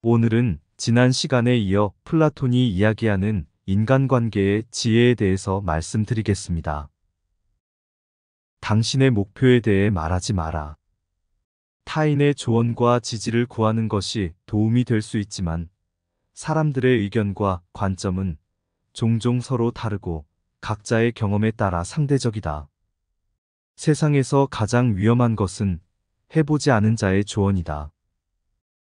오늘은 지난 시간에 이어 플라톤이 이야기하는 인간관계의 지혜에 대해서 말씀드리겠습니다. 당신의 목표에 대해 말하지 마라. 타인의 조언과 지지를 구하는 것이 도움이 될 수 있지만 사람들의 의견과 관점은 종종 서로 다르고 각자의 경험에 따라 상대적이다. 세상에서 가장 위험한 것은 해보지 않은 자의 조언이다.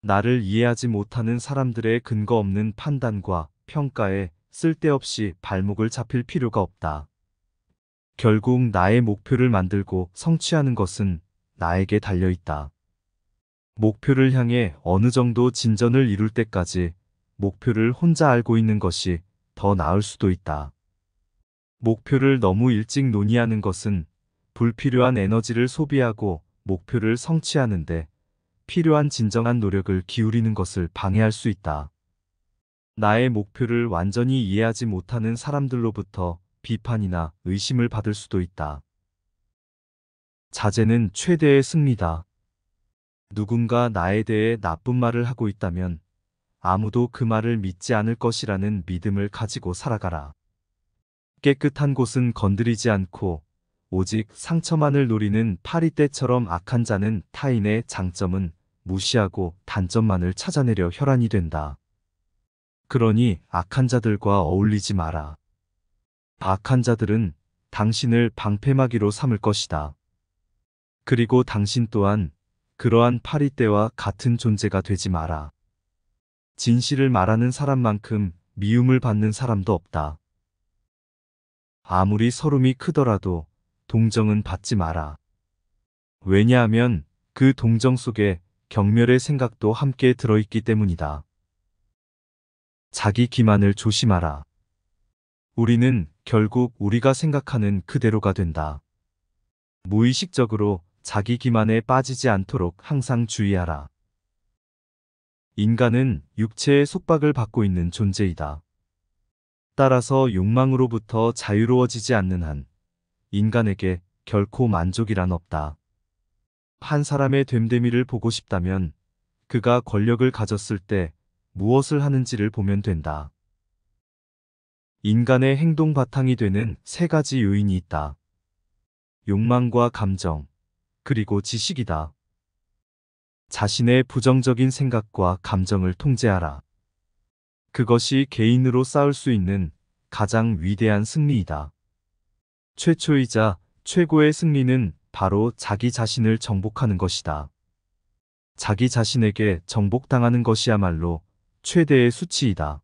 나를 이해하지 못하는 사람들의 근거 없는 판단과 평가에 쓸데없이 발목을 잡힐 필요가 없다. 결국 나의 목표를 만들고 성취하는 것은 나에게 달려있다. 목표를 향해 어느 정도 진전을 이룰 때까지 목표를 혼자 알고 있는 것이 더 나을 수도 있다. 목표를 너무 일찍 논의하는 것은 불필요한 에너지를 소비하고 목표를 성취하는데 필요한 진정한 노력을 기울이는 것을 방해할 수 있다. 나의 목표를 완전히 이해하지 못하는 사람들로부터 비판이나 의심을 받을 수도 있다. 자제는 최대의 승리다. 누군가 나에 대해 나쁜 말을 하고 있다면 아무도 그 말을 믿지 않을 것이라는 믿음을 가지고 살아가라. 깨끗한 곳은 건드리지 않고 오직 상처만을 노리는 파리떼처럼 악한 자는 타인의 장점은 무시하고 단점만을 찾아내려 혈안이 된다. 그러니 악한 자들과 어울리지 마라. 악한 자들은 당신을 방패막이로 삼을 것이다. 그리고 당신 또한 그러한 파리떼와 같은 존재가 되지 마라. 진실을 말하는 사람만큼 미움을 받는 사람도 없다. 아무리 서름이 크더라도 동정은 받지 마라. 왜냐하면 그 동정 속에 경멸의 생각도 함께 들어있기 때문이다. 자기 기만을 조심하라. 우리는 결국 우리가 생각하는 그대로가 된다. 무의식적으로 자기 기만에 빠지지 않도록 항상 주의하라. 인간은 육체의 속박을 받고 있는 존재이다. 따라서 욕망으로부터 자유로워지지 않는 한 인간에게 결코 만족이란 없다. 한 사람의 됨됨이를 보고 싶다면 그가 권력을 가졌을 때 무엇을 하는지를 보면 된다. 인간의 행동 바탕이 되는 세 가지 요인이 있다. 욕망과 감정, 그리고 지식이다. 자신의 부정적인 생각과 감정을 통제하라. 그것이 개인으로 쌓을 수 있는 가장 위대한 승리이다. 최초이자 최고의 승리는 바로 자기 자신을 정복하는 것이다. 자기 자신에게 정복당하는 것이야말로 최대의 수치이다.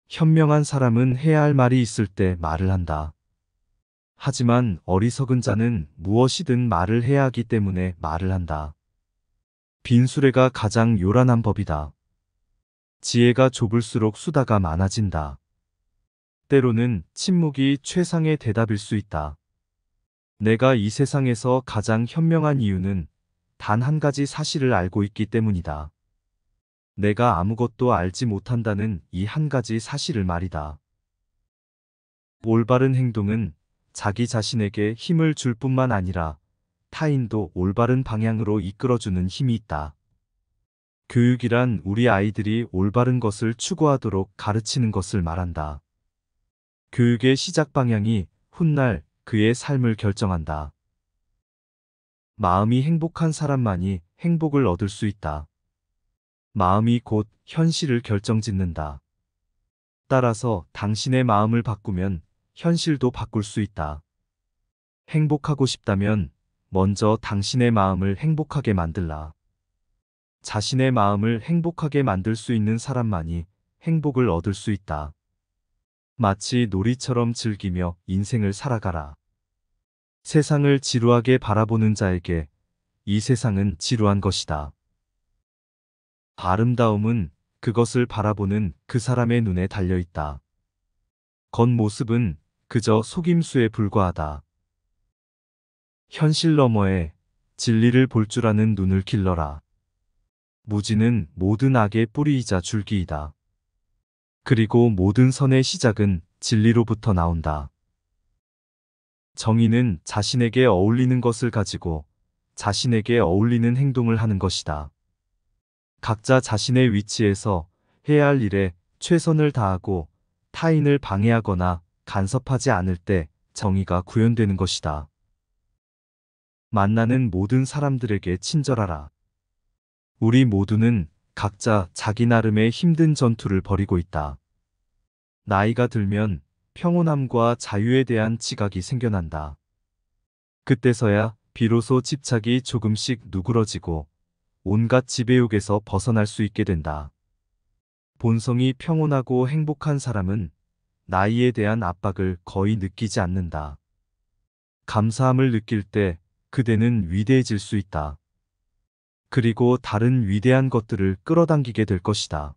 현명한 사람은 해야 할 말이 있을 때 말을 한다. 하지만 어리석은 자는 무엇이든 말을 해야 하기 때문에 말을 한다. 빈수레가 가장 요란한 법이다. 지혜가 좁을수록 수다가 많아진다. 때로는 침묵이 최상의 대답일 수 있다. 내가 이 세상에서 가장 현명한 이유는 단 한 가지 사실을 알고 있기 때문이다. 내가 아무것도 알지 못한다는 이 한 가지 사실을 말이다. 올바른 행동은 자기 자신에게 힘을 줄 뿐만 아니라 타인도 올바른 방향으로 이끌어주는 힘이 있다. 교육이란 우리 아이들이 올바른 것을 추구하도록 가르치는 것을 말한다. 교육의 시작 방향이 훗날 그의 삶을 결정한다. 마음이 행복한 사람만이 행복을 얻을 수 있다. 마음이 곧 현실을 결정짓는다. 따라서 당신의 마음을 바꾸면 현실도 바꿀 수 있다. 행복하고 싶다면 먼저 당신의 마음을 행복하게 만들라. 자신의 마음을 행복하게 만들 수 있는 사람만이 행복을 얻을 수 있다. 마치 놀이처럼 즐기며 인생을 살아가라. 세상을 지루하게 바라보는 자에게 이 세상은 지루한 것이다. 아름다움은 그것을 바라보는 그 사람의 눈에 달려있다. 겉모습은 그저 속임수에 불과하다. 현실 너머에 진리를 볼 줄 아는 눈을 길러라. 무지는 모든 악의 뿌리이자 줄기이다. 그리고 모든 선의 시작은 진리로부터 나온다. 정의는 자신에게 어울리는 것을 가지고 자신에게 어울리는 행동을 하는 것이다. 각자 자신의 위치에서 해야 할 일에 최선을 다하고 타인을 방해하거나 간섭하지 않을 때 정의가 구현되는 것이다. 만나는 모든 사람들에게 친절하라. 우리 모두는 각자 자기 나름의 힘든 전투를 벌이고 있다. 나이가 들면 평온함과 자유에 대한 지각이 생겨난다. 그때서야 비로소 집착이 조금씩 누그러지고 온갖 지배욕에서 벗어날 수 있게 된다. 본성이 평온하고 행복한 사람은 나이에 대한 압박을 거의 느끼지 않는다. 감사함을 느낄 때 그대는 위대해질 수 있다. 그리고 다른 위대한 것들을 끌어당기게 될 것이다.